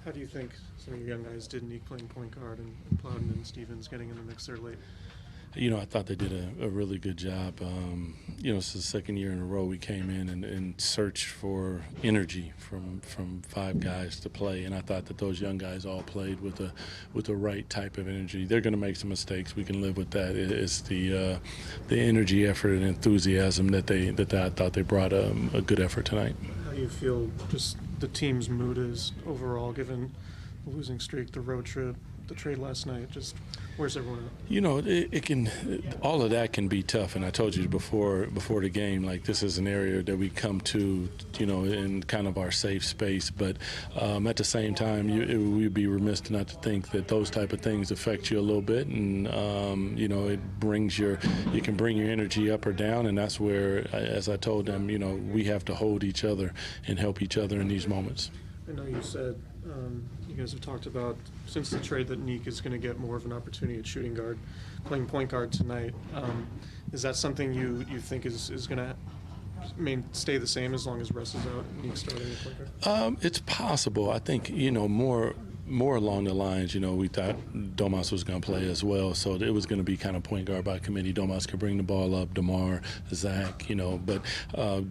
How do you think some of your young guys did, Nick playing point guard and Plowden and Stevens getting in the mix there late? I thought they did a really good job. It's the second year in a row we came in and searched for energy from five guys to play, and I thought that those young guys all played with the right type of energy. They're going to make some mistakes. We can live with that. It's the energy, effort, and enthusiasm that I thought they brought a good effort tonight. How do you feel just the team's mood is overall, given the losing streak, the road trip, the trade last night? Just where's everyone at? It can, all of that can be tough. And I told you before the game, like, this is an area that we come to, in kind of our safe space. But at the same time, we'd be remiss not to think that those type of things affect you a little bit, and you can bring your energy up or down, and that's where, as I told them, we have to hold each other and help each other in these moments. I know you said you guys have talked about since the trade that Nick is going to get more of an opportunity at shooting guard, playing point guard tonight. Is that something you think is going to stay the same as long as Russ is out and Nick's starting at point guard? It's possible. I think more along the lines, we thought Domas was going to play as well, so it was going to be kind of point guard by committee. Domas could bring the ball up, DeMar, Zach, but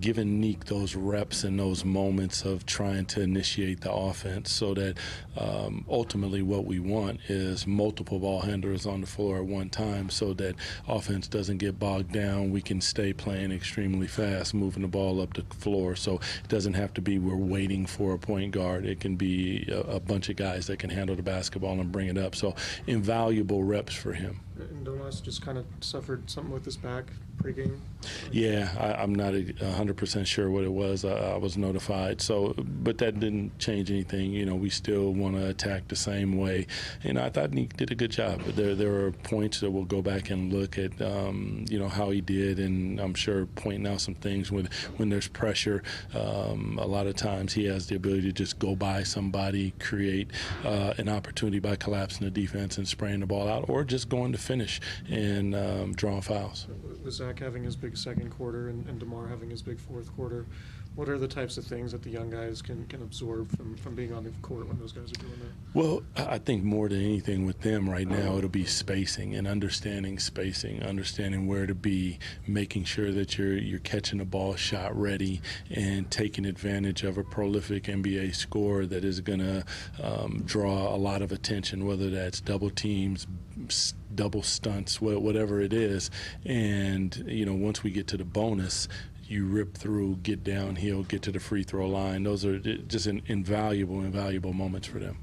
giving Nick those reps and those moments of trying to initiate the offense, so that ultimately what we want is multiple ball handlers on the floor at one time, so that offense doesn't get bogged down. We can stay playing extremely fast, moving the ball up the floor, so it doesn't have to be we're waiting for a point guard. It can be a bunch of guys that can handle the basketball and bring it up. So invaluable reps for him. And Domas just kind of suffered something with his back pregame? Yeah, I'm not 100% sure what it was. I was notified. But that didn't change anything. We still want to attack the same way. And I thought Nick did a good job. But there are points that we'll go back and look at, how he did. And I'm sure pointing out some things when there's pressure. A lot of times he has the ability to just go by somebody, create an opportunity by collapsing the defense and spraying the ball out, or just going to finish and drawing fouls. With Zach having his big second quarter and DeMar having his big fourth quarter, what are the types of things that the young guys can absorb from being on the court when those guys are doing that? Well, I think more than anything with them right now, it'll be spacing and understanding where to be, making sure that you're catching the ball shot ready and taking advantage of a prolific NBA scorer that is going to draw a lot of attention, whether that's double teams, double stunts, whatever it is. And, once we get to the bonus, you rip through, get downhill, get to the free throw line. Those are just invaluable moments for them.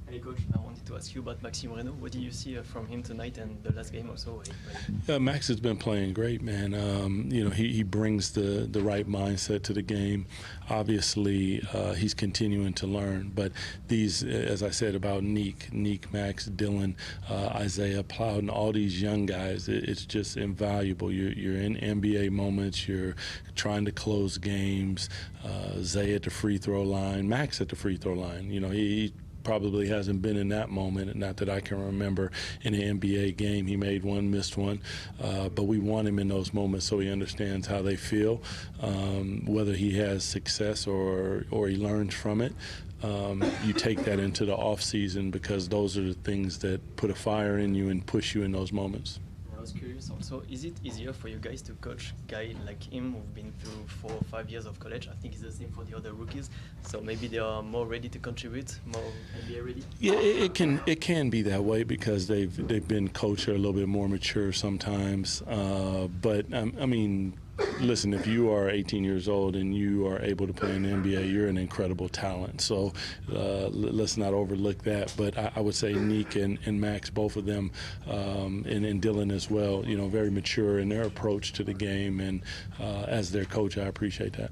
Hey, Coach, I wanted to ask you about Maxime Reno. What did you see from him tonight and the last game also? Max has been playing great, man. He brings the right mindset to the game. Obviously, he's continuing to learn. But these, as I said about Nick, Max, Dylan, Isaiah, Plowden, all these young guys, it's just invaluable. You're in NBA moments. You're trying to close games. Zay at the free throw line, Max at the free throw line. He probably hasn't been in that moment, not that I can remember, in an NBA game. He made one, missed one, but we want him in those moments so he understands how they feel, whether he has success or he learns from it. You take that into the off season, because those are the things that put a fire in you and push you in those moments. I was curious also, is it easier for you guys to coach a guy like him who've been through 4 or 5 years of college? I think it's the same for the other rookies. So maybe they are more ready to contribute, more NBA ready? Yeah, it can be that way, because they've been coached or a little bit more mature sometimes. But I mean, listen, if you are 18 years old and you are able to play in the NBA, you're an incredible talent. So let's not overlook that. But I would say Nick and Max, both of them, and Dylan as well, very mature in their approach to the game. And as their coach, I appreciate that.